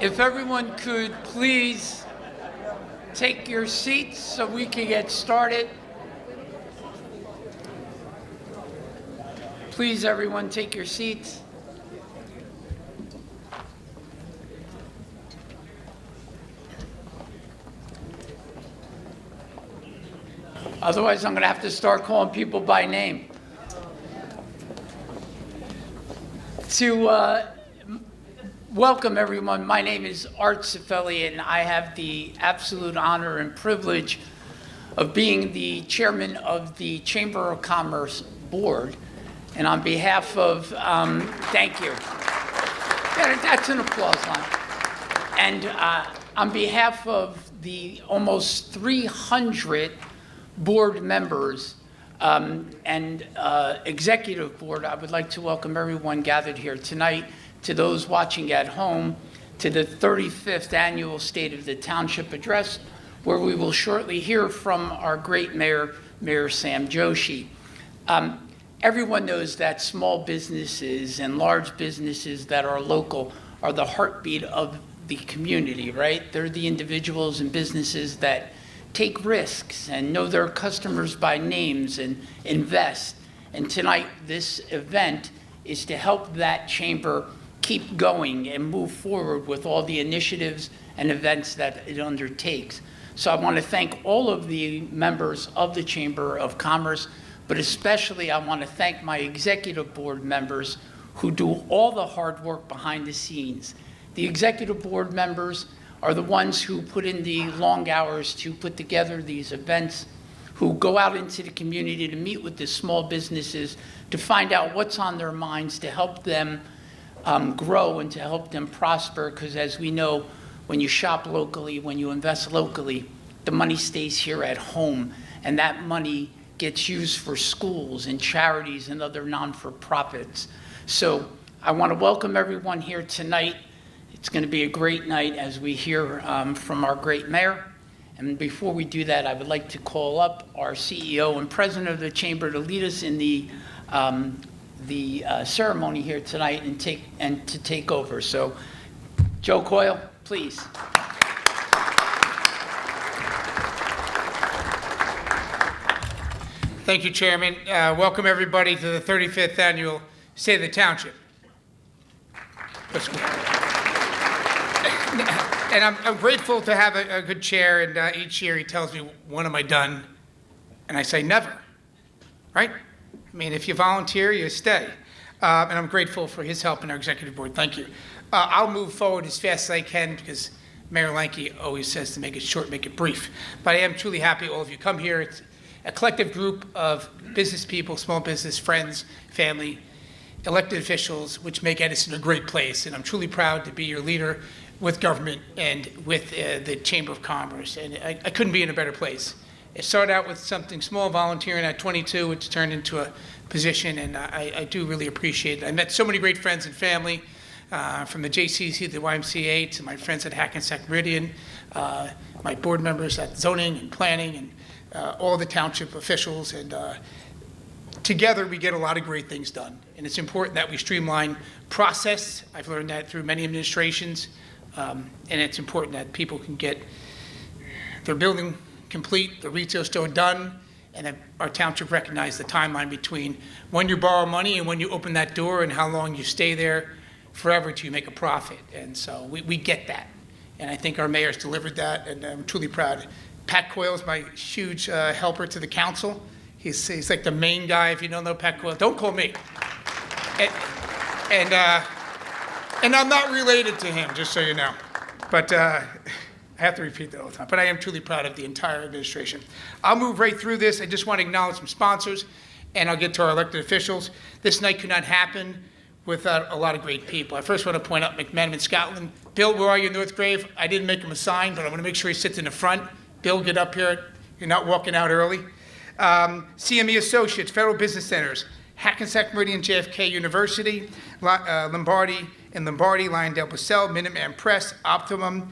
If everyone could please take your seats so we can get started. Please, everyone, take your seats. Otherwise, I'm going to have to start calling people by name. To welcome everyone, my name is Art Cifelli, and I have the absolute honor and privilege of being the chairman of the Chamber of Commerce Board. And on behalf of, thank you. That's an applause line. And on behalf of the almost 300 board members and executive board, I would like to welcome everyone gathered here tonight, to those watching at home, to the 35th annual State of the Township address, where we will shortly hear from our great mayor, Mayor Sam Joshi. Everyone knows that small businesses and large businesses that are local are the heartbeat of the community, right? They're the individuals and businesses that take risks and know their customers by names and invest. And tonight, this event is to help that chamber keep going and move forward with all the initiatives and events that it undertakes. So I want to thank all of the members of the Chamber of Commerce, but especially I want to thank my executive board members who do all the hard work behind the scenes. The executive board members are the ones who put in the long hours to put together these events, who go out into the community to meet with the small businesses to find out what's on their minds to help them grow and to help them prosper, because as we know, when you shop locally, when you invest locally, the money stays here at home, and that money gets used for schools and charities and other non-for-profits. So I want to welcome everyone here tonight. It's going to be a great night as we hear from our great mayor. And before we do that, I would like to call up our CEO and president of the chamber to lead us in the ceremony here tonight and to take over. So, Joe Coyle, please. Thank you, Chairman. Welcome everybody to the 35th annual State of the Township. And I'm grateful to have a good chair, and each year he tells me, when am I done? And I say, never, right? I mean, if you volunteer, you stay. And I'm grateful for his help in our executive board. Thank you. I'll move forward as fast as I can because Mayor Lanke always says to make it short, make it brief. But I am truly happy all of you come here. It's a collective group of business people, small business, friends, family, elected officials, which make Edison a great place. And I'm truly proud to be your leader with government and with the Chamber of Commerce. And I couldn't be in a better place. It started out with something small, volunteering at 22, which turned into a position, and I do really appreciate it. I met so many great friends and family, from the JCC to the YMCA to my friends at Hackensack Meridian, my board members at zoning and planning, and all the township officials. And together we get a lot of great things done. And it's important that we streamline process. I've learned that through many administrations. And it's important that people can get their building complete, the retail store done, and that our township recognize the timeline between when you borrow money and when you open that door and how long you stay there forever till you make a profit. And so we get that. And I think our mayor's delivered that, and I'm truly proud. Pat Coyle is my huge helper to the council. He's like the main guy. If you don't know Pat Coyle, don't call me. And I'm not related to him, just so you know. But I have to repeat that all the time. But I am truly proud of the entire administration. I'll move right through this. I just want to acknowledge some sponsors, and I'll get to our elected officials. This night could not happen without a lot of great people. I first want to point out McManaman, Scotland. Bill, where are you in North Grave? I didn't make him a sign, but I'm going to make sure he sits in the front. Bill, get up here. You're not walking out early. CME Associates, Federal Business Centers, Hackensack Meridian, JFK University, Lombardi, Lyondale Purcell, Minuteman Press, Optimum,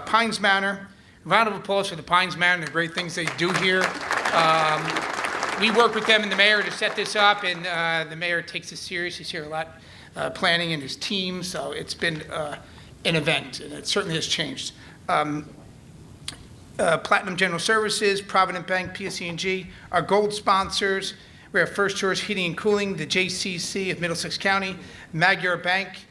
Pines Manor. Round of applause for the Pines Manor and the great things they do here. We work with them and the mayor to set this up, and the mayor takes this serious. He's here a lot planning and his team, so it's been an event, and it certainly has changed. Platinum General Services, Provident Bank, PSE&G, our gold sponsors. We have First Choice Heating and Cooling, the JCC of Middlesex County, Magyar Bank,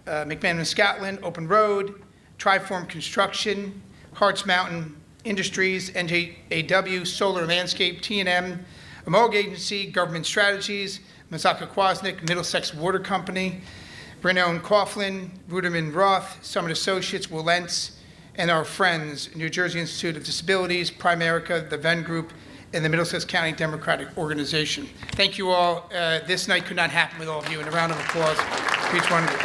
McMahon and Scotland, Open Road, Triform Construction, Harts Mountain Industries, NJAW, Solar Landscape, T&M, Moog Agency, Government Strategies, Mazaka Kwasnik, Middlesex Water Company, Renault and Coughlin, Ruderman Roth, Summit Associates, Willents, and our friends, New Jersey Institute of Disabilities, Primerica, the Venn Group, and the Middlesex County Democratic Organization. Thank you all. This night could not happen with all of you, and a round of applause for each one of you.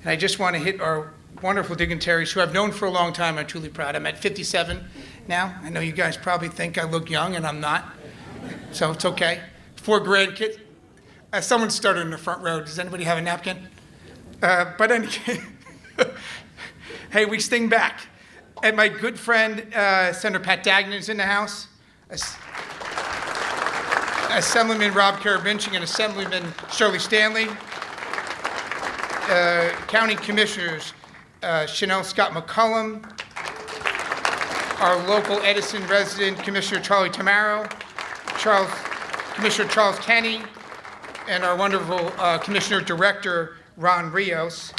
And I just want to hit our wonderful dignitaries who I've known for a long time. I'm truly proud. I'm at 57 now. I know you guys probably think I look young, and I'm not, so it's okay. 4 grandkids. Someone started in the front row. Does anybody have a napkin? But anyway, hey, we sting back. And my good friend, Senator Pat Dagnan is in the house. Assemblyman Rob Karavinching and Assemblyman Shirley Stanley. County Commissioners, Chanel Scott McCullum. Our local Edison resident, Commissioner Charlie Tamaro. Commissioner Charles Kenny. And our wonderful Commissioner Director, Ron Rios,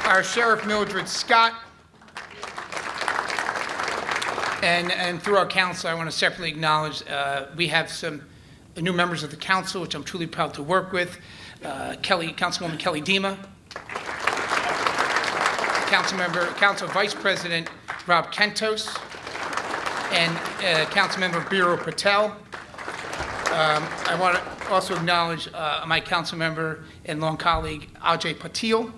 our Sheriff Mildred Scott, and through our council, I want to separately acknowledge we have some new members of the council, which I'm truly proud to work with. Councilwoman Kelly Dima, Council Vice President Rob Kentos, and Councilmember Biro Patel. I want to also acknowledge my council member and long colleague, Ajay Patil.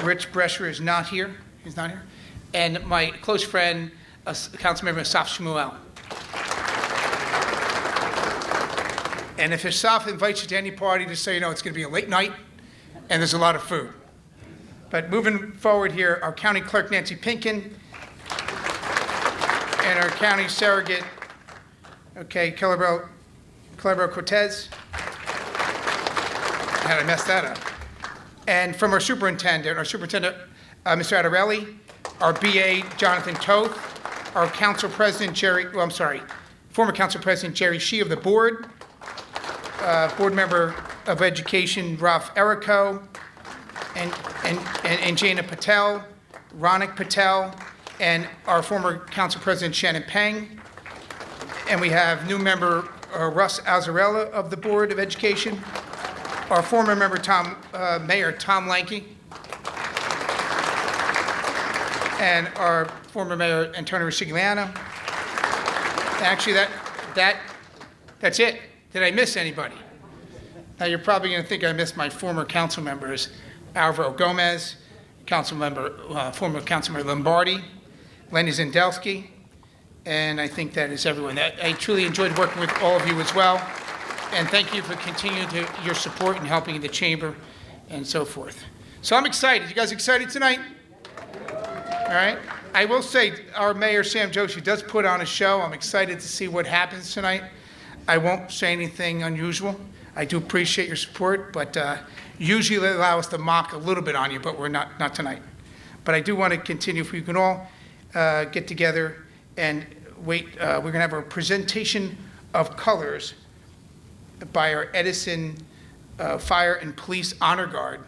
Rich Brescher is not here. He's not here. And my close friend, Councilmember Asaf Shmuel. And if Asaf invites you to any party, just so you know, it's going to be a late night, and there's a lot of food. But moving forward here, our County Clerk, Nancy Pinkin, and our County Surrogate, Calabro Cortez. How did I mess that up? And from our superintendent, Mr. Adarelli, our BA, Jonathan Toth, our council president, former council president, Jerry Shee of the board, board member of education, Ralph Errico, and Jana Patel, Ronak Patel, and our former council president, Shannon Peng. And we have new member Russ Azarella of the Board of Education, our former member Mayor Tom Lanke, and our former Mayor Antonio Ricigliano. Actually, that's it. Did I miss anybody? Now you're probably going to think I missed my former council members, Alvaro Gomez, former council member Lombardi, Lenny Zendelski. And I think that is everyone. I truly enjoyed working with all of you as well. And thank you for continuing your support and helping the chamber and so forth. So I'm excited. You guys excited tonight? All right. I will say our mayor, Sam Joshi, does put on a show. I'm excited to see what happens tonight. I won't say anything unusual. I do appreciate your support, but usually they allow us to mock a little bit on you, but we're not tonight. But I do want to continue. If we can all get together and wait, we're going to have a presentation of colors by our Edison Fire and Police Honor Guard.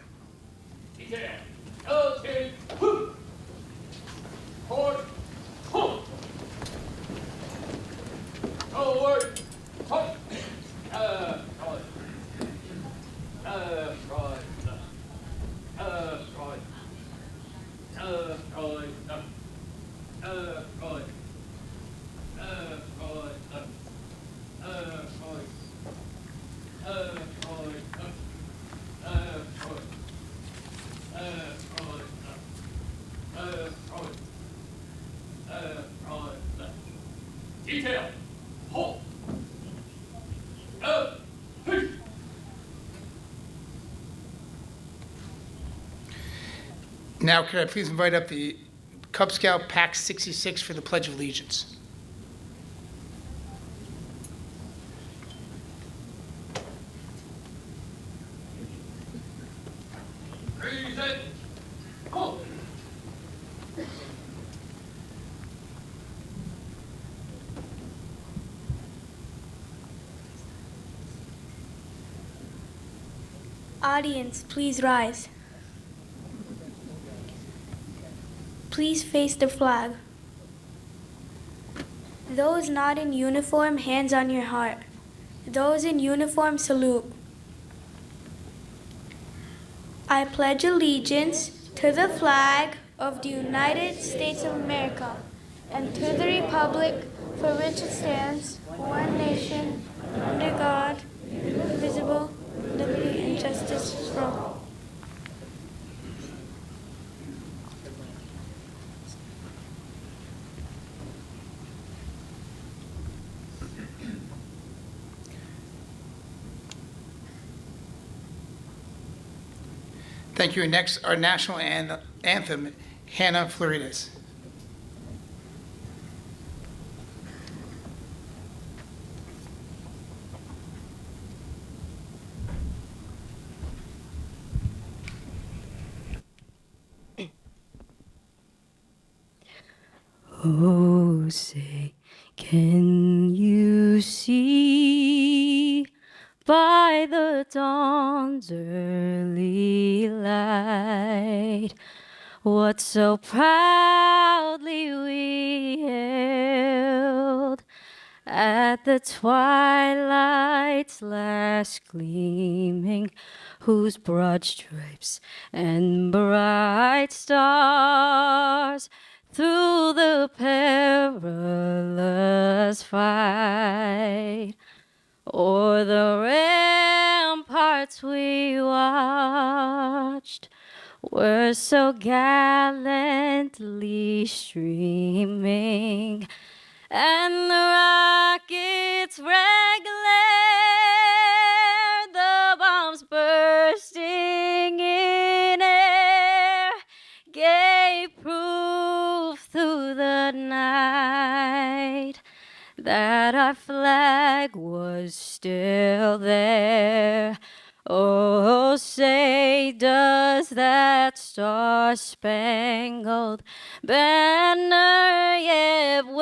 Detail. Halt. Now, could I please invite up the Cub Scout Pack 66 for the Pledge of Allegiance? Audience, please rise. Please face the flag. Those not in uniform, hands on your heart. Those in uniform, salute. I pledge allegiance to the flag of the United States of America and to the republic for which it stands, one nation, under God, indivisible, liberty and justice for all. Thank you. Next, our national anthem, Hannah Florides. Oh, say, can you see by the dawn's early light what so proudly we hailed at the twilight's last gleaming, whose broad stripes and bright stars through the perilous fight o'er the ramparts we watched were so gallantly streaming, and the rockets' red glare, the bombs bursting in air, gave proof through the night that our flag was still there. Oh, say, does that star-spangled banner yet wave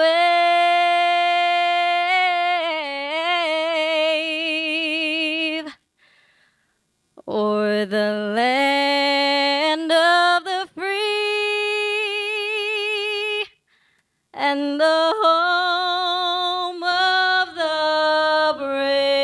o'er the land of the free and the home of the brave?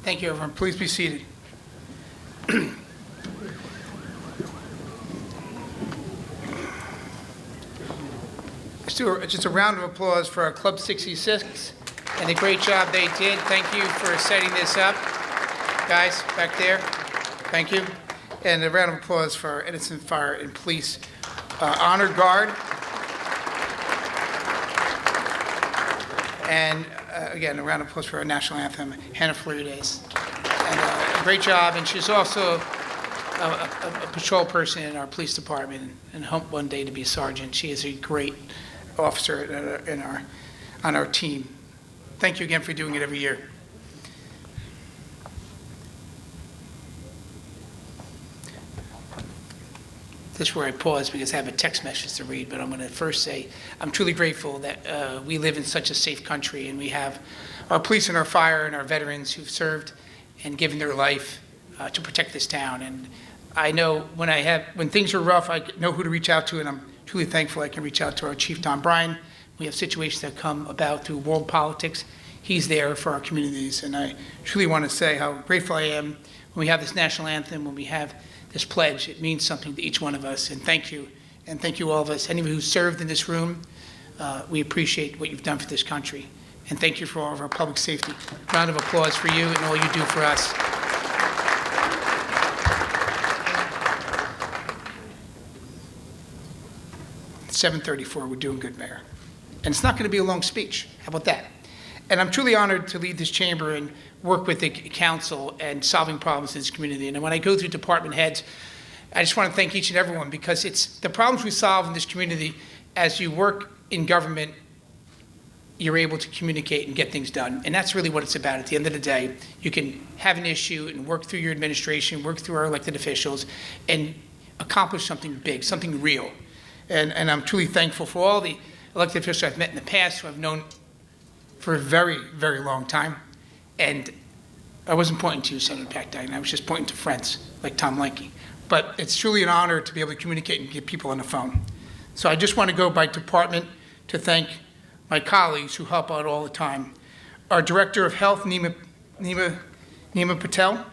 Thank you, everyone. Please be seated. Let's do just a round of applause for our Club 66 and the great job they did. Thank you for setting this up. Guys, back there, thank you. And a round of applause for our Edison Fire and Police Honor Guard. And again, a round of applause for our national anthem, Hannah Florides. And a great job, and she's also a patrol person in our police department and hope one day to be a sergeant. She is a great officer on our team. Thank you again for doing it every year. This is where I pause because I have a text message to read, but I'm going to first say I'm truly grateful that we live in such a safe country and we have our police and our fire and our veterans who've served and given their life to protect this town. And I know when things are rough, I know who to reach out to, and I'm truly thankful I can reach out to our Chief Don Bryan. We have situations that come about through world politics. He's there for our communities, and I truly want to say how grateful I am when we have this national anthem, when we have this pledge. It means something to each one of us, and thank you. And thank you all of us, anyone who served in this room, We appreciate what you've done for this country. And thank you for all of our public safety. Round of applause for you and all you do for us. It's 7:34, we're doing good, Mayor. And it's not going to be a long speech. How about that? And I'm truly honored to lead this chamber and work with the council and solving problems in this community. And when I go through department heads, I just want to thank each and every one, because it's the problems we solve in this community. As you work in government, you're able to communicate and get things done. And that's really what it's about. At the end of the day, you can have an issue and work through your administration, work through our elected officials, and accomplish something big, something real. And I'm truly thankful for all the elected officials I've met in the past, who I've known for a very, very long time. And I wasn't pointing to you, Senator Pack-Dagnan. I was just pointing to friends like Tom Lenkey. But it's truly an honor to be able to communicate and get people on the phone. So I just want to go by department to thank my colleagues who help out all the time. Our Director of Health, Nima Patel.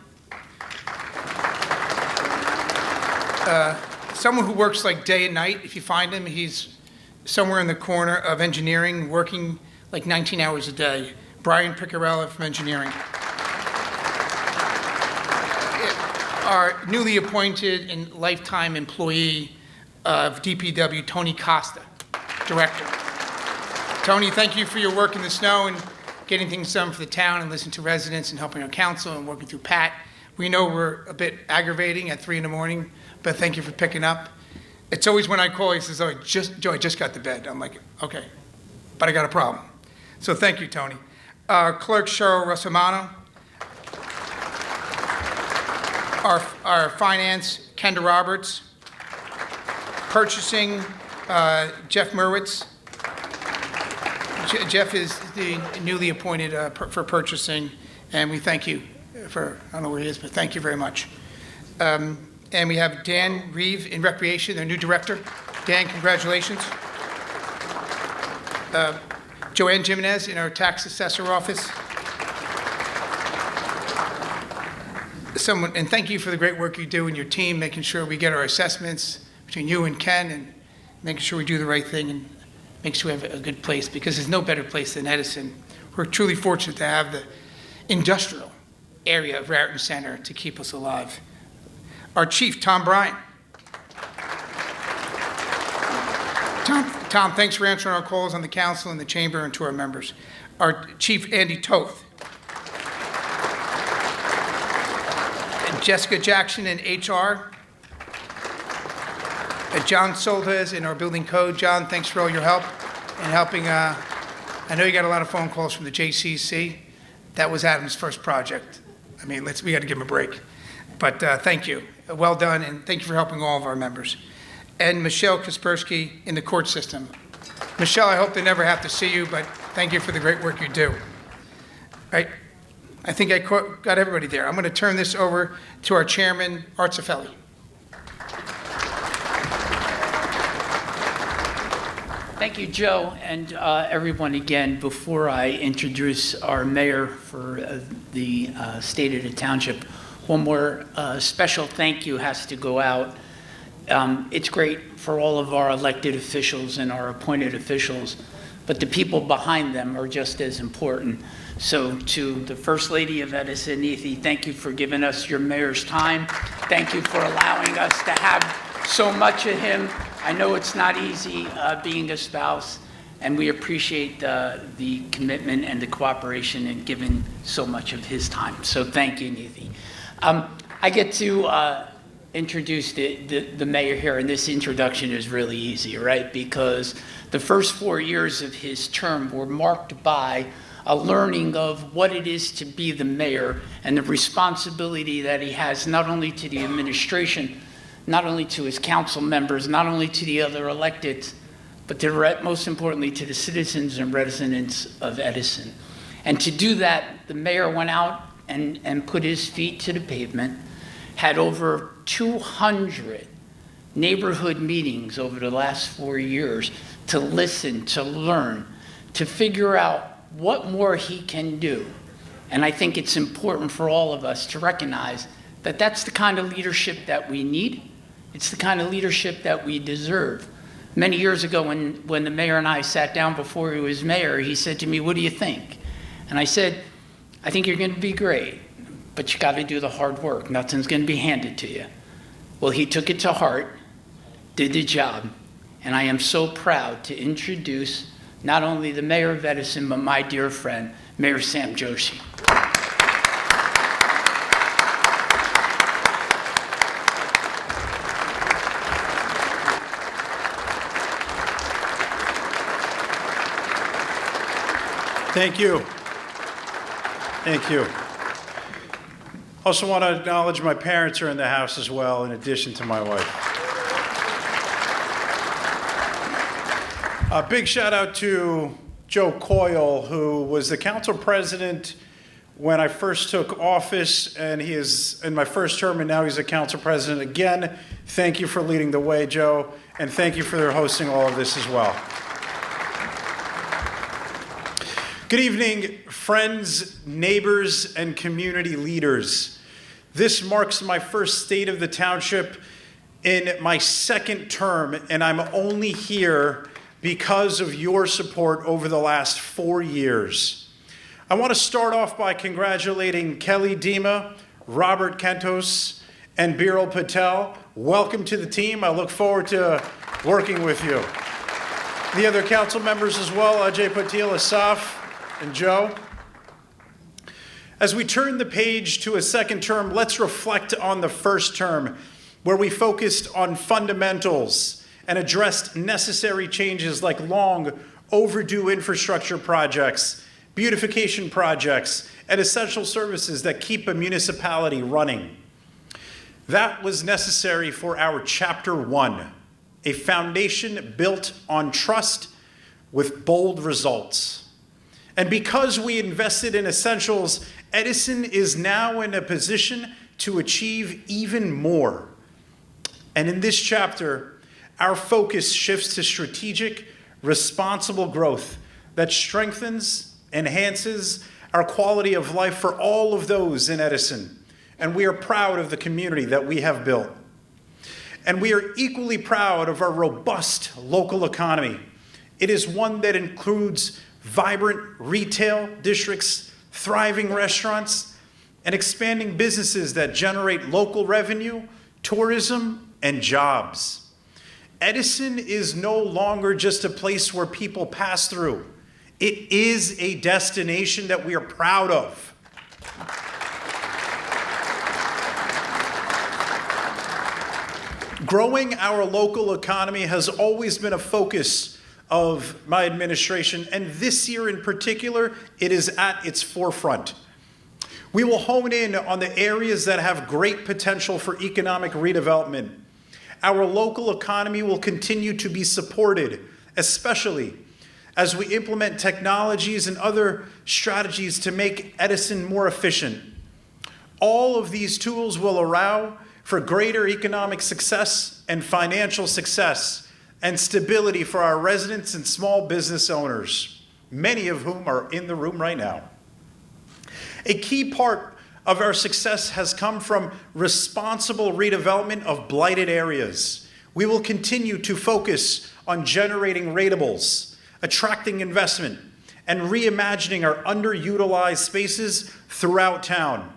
Someone who works like day and night. If you find him, he's somewhere in the corner of engineering, working like 19 hours a day. Brian Piccarella from engineering. Our newly appointed and lifetime employee of DPW, Tony Costa, Director. Tony, thank you for your work in the snow and getting things done for the town and listening to residents and helping our council and working through Pat. We know we're a bit aggravating at 3 in the morning, but thank you for picking up. It's always when I call, he says, "Oh, Joe, I just got to bed." I'm like, okay, but I got a problem. So thank you, Tony. Clerk Cheryl Russamano. Our finance, Kendra Roberts. Purchasing, Jeff Merwitz. Jeff is the newly appointed for purchasing, and we thank you for, I don't know where he is, but thank you very much. And we have Dan Reeve in Recreation, their new director. Dan, congratulations. Joanne Jimenez in our tax assessor office. And thank you for the great work you do and your team, making sure we get our assessments between you and Ken, and making sure we do the right thing and make sure we have a good place, because there's no better place than Edison. We're truly fortunate to have the industrial area of Raritan Center to keep us alive. Our chief, Tom Bryan. Tom, thanks for answering our calls on the council and the chamber and to our members. Our chief, Andy Toth. And Jessica Jackson in HR. John Soldes in our building code. John, thanks for all your help and helping. I know you got a lot of phone calls from the JCC. That was Adam's first project. I mean, we got to give him a break. But thank you. Well done, and thank you for helping all of our members. And Michelle Kaspersky in the court system. Michelle, I hope they never have to see you, but thank you for the great work you do. All right. I think I got everybody there. I'm going to turn this over to our chairman, Art Cifelli. Thank you, Joe, and everyone again. Before I introduce our mayor for the state of the township, one more special thank you has to go out. It's great for all of our elected officials and our appointed officials, but the people behind them are just as important. So to the First Lady of Edison, Nethi, thank you for giving us your mayor's time. Thank you for allowing us to have so much of him. I know it's not easy being a spouse, and we appreciate the commitment and the cooperation in giving so much of his time. So thank you, Nethi. I get to introduce the mayor here, and this introduction is really easy, right? Because the first 4 years of his term were marked by a learning of what it is to be the mayor and the responsibility that he has not only to the administration, not only to his council members, not only to the other electeds, but most importantly to the citizens and residents of Edison. And to do that, the mayor went out and put his feet to the pavement, had over 200 neighborhood meetings over the last 4 years to listen, to learn, to figure out what more he can do. And I think it's important for all of us to recognize that that's the kind of leadership that we need. It's the kind of leadership that we deserve. Many years ago when the mayor and I sat down before he was mayor, he said to me, "What do you think?" And I said, "I think you're going to be great, but you got to do the hard work. Nothing's going to be handed to you." Well, he took it to heart, did the job, and I am so proud to introduce not only the mayor of Edison, but my dear friend, Mayor Sam Joshi. Thank you. Thank you. Also want to acknowledge my parents are in the house as well, in addition to my wife. A big shout out to Joe Coyle, who was the council president when I first took office, and he is in my first term, and now he's a council president again. Thank you for leading the way, Joe, and thank you for hosting all of this as well. Good evening, friends, neighbors, and community leaders. This marks my first State of the Township in my second term, and I'm only here because of your support over the last 4 years. I want to start off by congratulating Kelly Dima, Robert Kentos, and Biral Patel. Welcome to the team. I look forward to working with you. The other council members as well, Ajay Patil, Asaf, and Joe. As we turn the page to a second term, let's reflect on the first term, where we focused on fundamentals and addressed necessary changes like long overdue infrastructure projects, beautification projects, and essential services that keep a municipality running. That was necessary for our Chapter 1, a foundation built on trust with bold results. And because we invested in essentials, Edison is now in a position to achieve even more. And in this chapter, our focus shifts to strategic, responsible growth that strengthens, enhances our quality of life for all of those in Edison. And we are proud of the community that we have built. And we are equally proud of our robust local economy. It is one that includes vibrant retail districts, thriving restaurants, and expanding businesses that generate local revenue, tourism, and jobs. Edison is no longer just a place where people pass through. It is a destination that we are proud of. Growing our local economy has always been a focus of my administration, and this year in particular, it is at its forefront. We will hone in on the areas that have great potential for economic redevelopment. Our local economy will continue to be supported, especially as we implement technologies and other strategies to make Edison more efficient. All of these tools will allow for greater economic success and financial success and stability for our residents and small business owners, many of whom are in the room right now. A key part of our success has come from responsible redevelopment of blighted areas. We will continue to focus on generating ratables, attracting investment, and reimagining our underutilized spaces throughout town.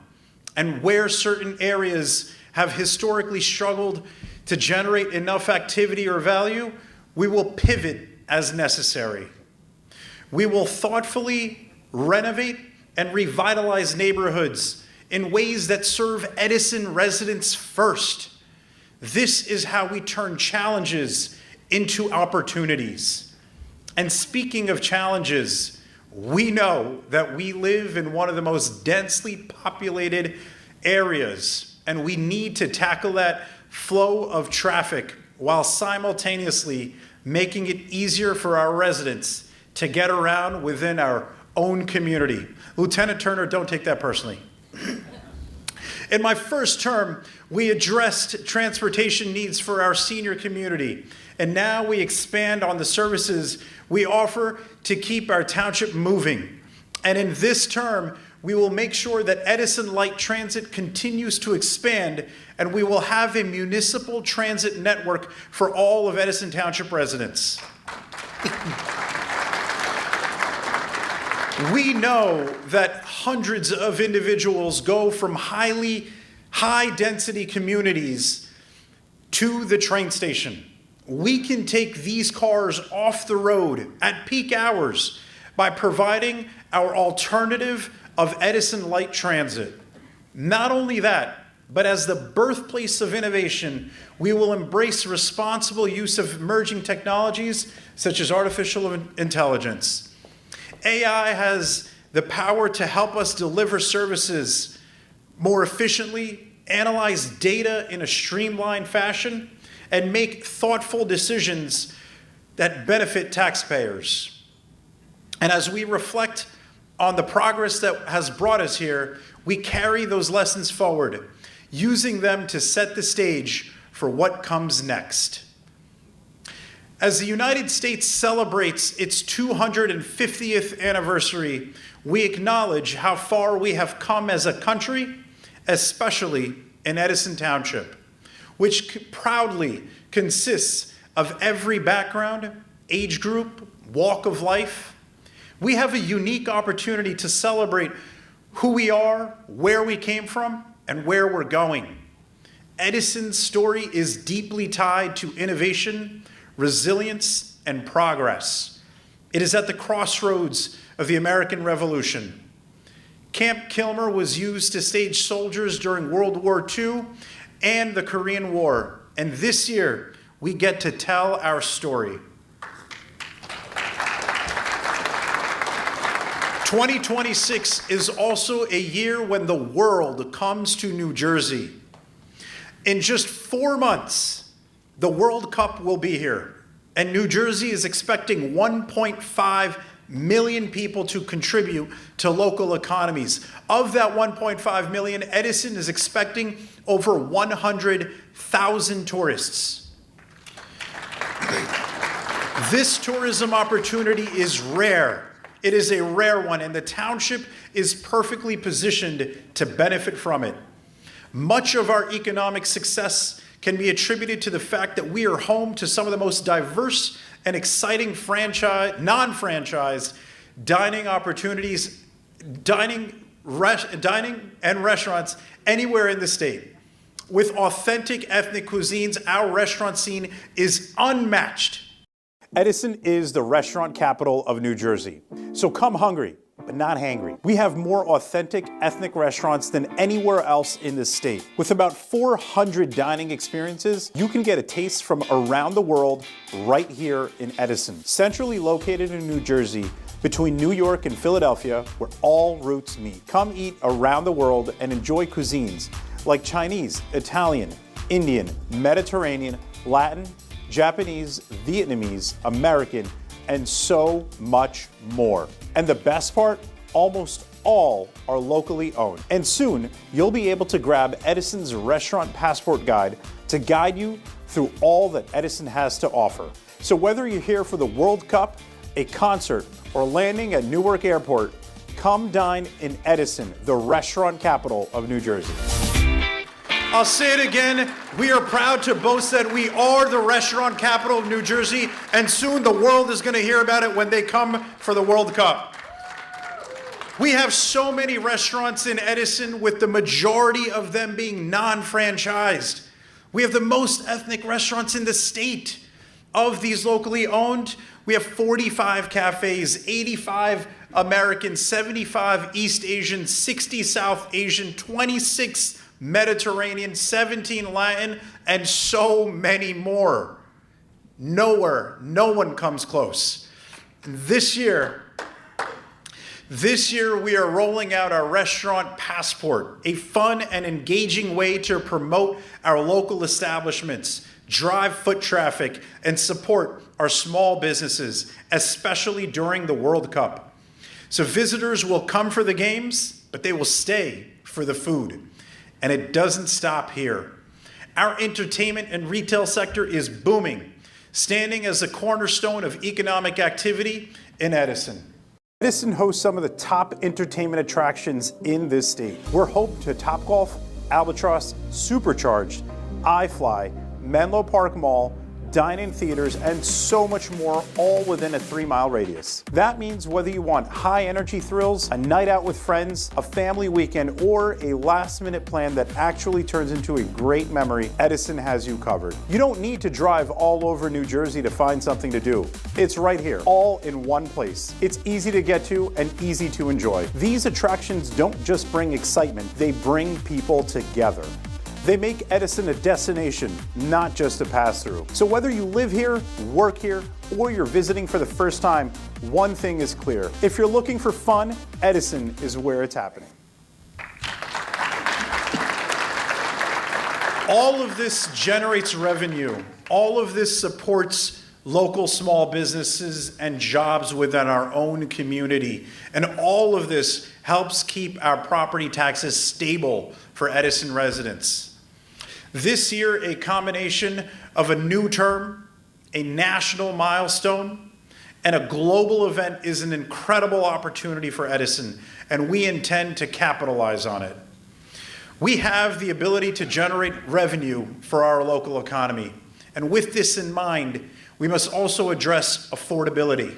And where certain areas have historically struggled to generate enough activity or value, we will pivot as necessary. We will thoughtfully renovate and revitalize neighborhoods in ways that serve Edison residents first. This is how we turn challenges into opportunities. And speaking of challenges, we know that we live in one of the most densely populated areas, and we need to tackle that flow of traffic while simultaneously making it easier for our residents to get around within our own community. Lieutenant Turner, don't take that personally. In my first term, we addressed transportation needs for our senior community, and now we expand on the services we offer to keep our township moving. And in this term, we will make sure that Edison Light Transit continues to expand, and we will have a municipal transit network for all of Edison Township residents. We know that hundreds of individuals go from high-density communities to the train station. We can take these cars off the road at peak hours by providing our alternative of Edison Light Transit. Not only that, but as the birthplace of innovation, we will embrace responsible use of emerging technologies such as artificial intelligence. AI has the power to help us deliver services more efficiently, analyze data in a streamlined fashion, and make thoughtful decisions that benefit taxpayers. And as we reflect on the progress that has brought us here, we carry those lessons forward, using them to set the stage for what comes next. As the United States celebrates its 250th anniversary, we acknowledge how far we have come as a country, especially in Edison Township, which proudly consists of every background, age group, walk of life. We have a unique opportunity to celebrate who we are, where we came from, and where we're going. Edison's story is deeply tied to innovation, resilience, and progress. It is at the crossroads of the American Revolution. Camp Kilmer was used to stage soldiers during World War II and the Korean War, and this year we get to tell our story. 2026 is also a year when the world comes to New Jersey. In just 4 months, the World Cup will be here, and New Jersey is expecting 1.5 million people to contribute to local economies. Of that 1.5 million, Edison is expecting over 100,000 tourists. This tourism opportunity is rare. It is a rare one, and the township is perfectly positioned to benefit from it. Much of our economic success can be attributed to the fact that we are home to some of the most diverse and exciting non-franchised dining opportunities, dining and restaurants anywhere in the state. With authentic ethnic cuisines, our restaurant scene is unmatched. Edison is the restaurant capital of New Jersey, so come hungry, but not hangry. We have more authentic ethnic restaurants than anywhere else in the state. With about 400 dining experiences, you can get a taste from around the world right here in Edison. Centrally located in New Jersey, between New York and Philadelphia, where all routes meet. Come eat around the world and enjoy cuisines like Chinese, Italian, Indian, Mediterranean, Latin, Japanese, Vietnamese, American, and so much more. And the best part, almost all are locally owned. And soon, you'll be able to grab Edison's Restaurant Passport Guide to guide you through all that Edison has to offer. So whether you're here for the World Cup, a concert, or landing at Newark Airport, come dine in Edison, the restaurant capital of New Jersey. I'll say it again, we are proud to boast that we are the restaurant capital of New Jersey, and soon the world is going to hear about it when they come for the World Cup. We have so many restaurants in Edison, with the majority of them being non-franchised. We have the most ethnic restaurants in the state. Of these locally owned, we have 45 cafes, 85 American, 75 East Asian, 60 South Asian, 26 Mediterranean, 17 Latin, and so many more. No one comes close. This year we are rolling out our Restaurant Passport, a fun and engaging way to promote our local establishments, drive foot traffic, and support our small businesses, especially during the World Cup. So visitors will come for the games, but they will stay for the food. And it doesn't stop here. Our entertainment and retail sector is booming, standing as a cornerstone of economic activity in Edison. Edison hosts some of the top entertainment attractions in this state. We're home to Topgolf, Albatross, Supercharged, iFly, Menlo Park Mall, dine-in theaters, and so much more, all within a 3-mile radius. That means whether you want high-energy thrills, a night out with friends, a family weekend, or a last-minute plan that actually turns into a great memory, Edison has you covered. You don't need to drive all over New Jersey to find something to do. It's right here, all in one place. It's easy to get to and easy to enjoy. These attractions don't just bring excitement, they bring people together. They make Edison a destination, not just a pass-through. So whether you live here, work here, or you're visiting for the first time, one thing is clear. If you're looking for fun, Edison is where it's happening. All of this generates revenue. All of this supports local small businesses and jobs within our own community. And all of this helps keep our property taxes stable for Edison residents. This year, a combination of a new term, a national milestone, and a global event is an incredible opportunity for Edison, and we intend to capitalize on it. We have the ability to generate revenue for our local economy, and with this in mind, we must also address affordability.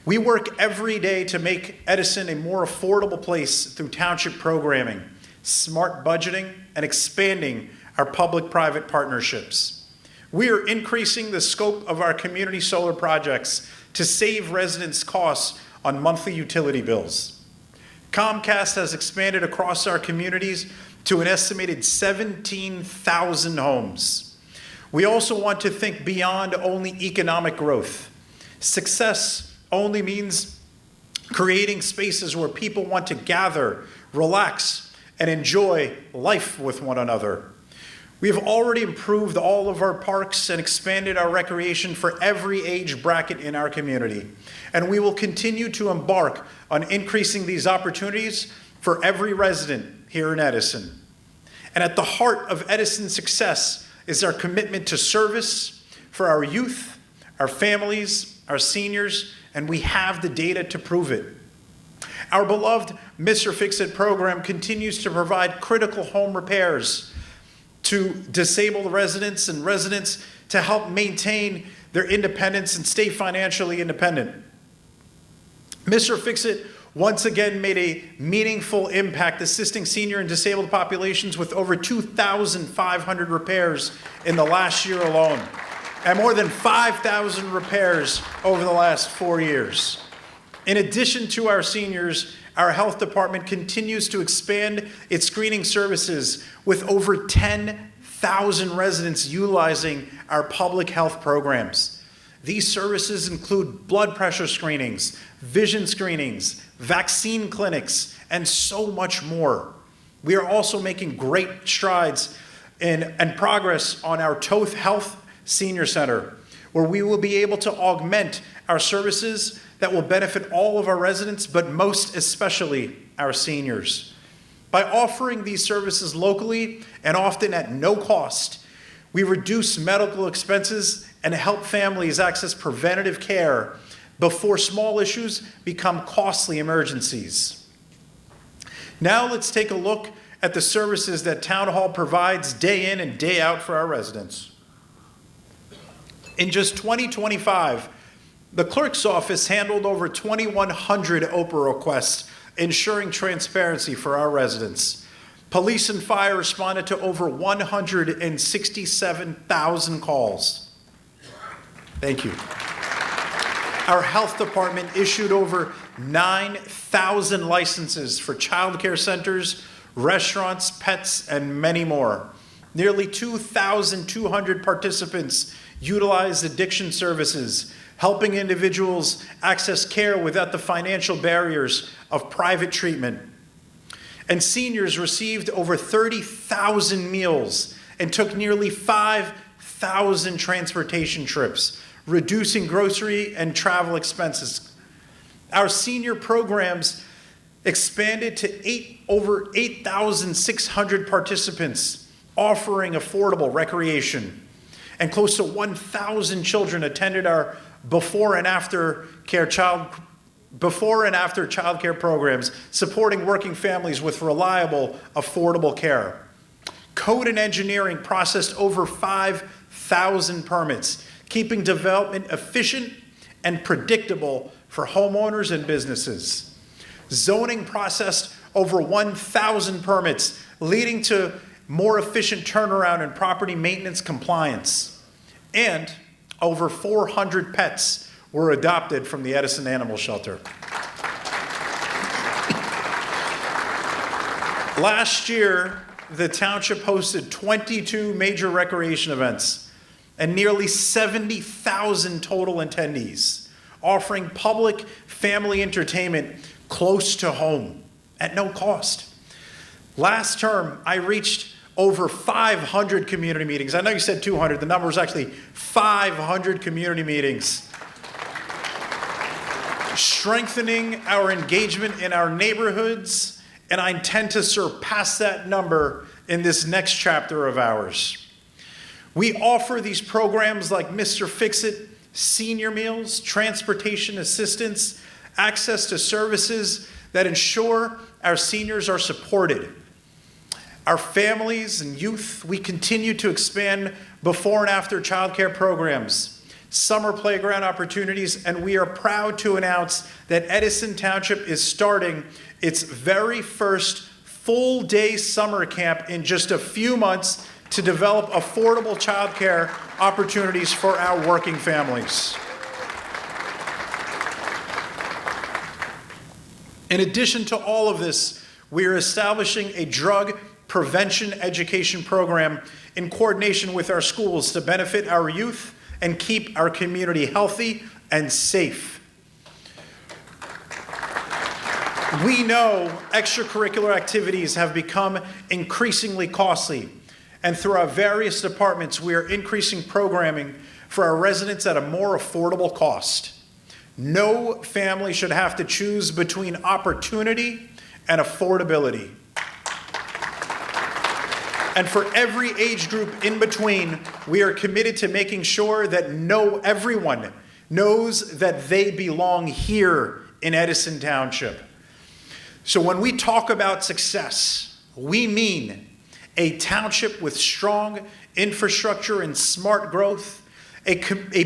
We work every day to make Edison a more affordable place through township programming, smart budgeting, and expanding our public-private partnerships. We are increasing the scope of our community solar projects to save residents costs on monthly utility bills. Comcast has expanded across our communities to an estimated 17,000 homes. We also want to think beyond only economic growth. Success only means creating spaces where people want to gather, relax, and enjoy life with one another. We have already improved all of our parks and expanded our recreation for every age bracket in our community. And we will continue to embark on increasing these opportunities for every resident here in Edison. And at the heart of Edison's success is our commitment to service for our youth, our families, our seniors, and we have the data to prove it. Our beloved Mr. Fix-It program continues to provide critical home repairs to disabled residents and residents to help maintain their independence and stay financially independent. Mr. Fix-It once again made a meaningful impact assisting senior and disabled populations with over 2,500 repairs in the last year alone, and more than 5,000 repairs over the last 4 years. In addition to our seniors, our health department continues to expand its screening services with over 10,000 residents utilizing our public health programs. These services include blood pressure screenings, vision screenings, vaccine clinics, and so much more. We are also making great strides and progress on our Toth Health Senior Center, where we will be able to augment our services that will benefit all of our residents, but most especially our seniors. By offering these services locally and often at no cost, we reduce medical expenses and help families access preventative care before small issues become costly emergencies. Now let's take a look at the services that Town Hall provides day in and day out for our residents. In just 2025, the clerk's office handled over 2,100 OPRA requests, ensuring transparency for our residents. Police and fire responded to over 167,000 calls. Thank you. Our health department issued over 9,000 licenses for child care centers, restaurants, pets, and many more. Nearly 2,200 participants utilized addiction services, helping individuals access care without the financial barriers of private treatment. And seniors received over 30,000 meals and took nearly 5,000 transportation trips, reducing grocery and travel expenses. Our senior programs expanded to over 8,600 participants, offering affordable recreation. And close to 1,000 children attended our before and after care child before and after childcare programs, supporting working families with reliable, affordable care. Code and engineering processed over 5,000 permits, keeping development efficient and predictable for homeowners and businesses. Zoning processed over 1,000 permits, leading to more efficient turnaround and property maintenance compliance. And over 400 pets were adopted from the Edison Animal Shelter. Last year, the township hosted 22 major recreation events and nearly 70,000 total attendees, offering public family entertainment close to home at no cost. Last term, I reached over 500 community meetings. I know you said 200. The number is actually 500 community meetings, strengthening our engagement in our neighborhoods, and I intend to surpass that number in this next chapter of ours. We offer these programs like Mr. Fix-It, senior meals, transportation assistance, access to services that ensure our seniors are supported. Our families and youth, we continue to expand before and after childcare programs, summer playground opportunities, and we are proud to announce that Edison Township is starting its very first full-day summer camp in just a few months to develop affordable childcare opportunities for our working families. In addition to all of this, we are establishing a drug prevention education program in coordination with our schools to benefit our youth and keep our community healthy and safe. We know extracurricular activities have become increasingly costly, and through our various departments, we are increasing programming for our residents at a more affordable cost. No family should have to choose between opportunity and affordability. And for every age group in between, we are committed to making sure that everyone knows that they belong here in Edison Township. So when we talk about success, we mean a township with strong infrastructure and smart growth, a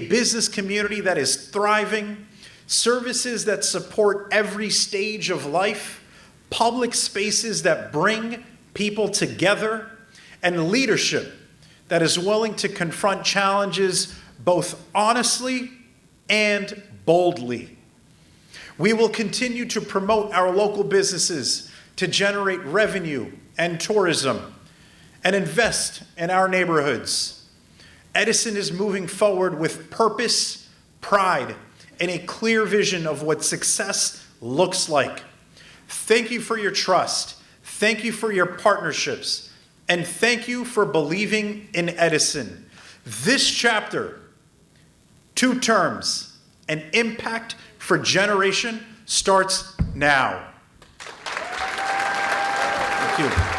business community that is thriving, services that support every stage of life, public spaces that bring people together, and leadership that is willing to confront challenges both honestly and boldly. We will continue to promote our local businesses to generate revenue and tourism and invest in our neighborhoods. Edison is moving forward with purpose, pride, and a clear vision of what success looks like. Thank you for your trust. Thank you for your partnerships. And thank you for believing in Edison. This chapter, 2 terms, an impact for generation, starts now. Thank you.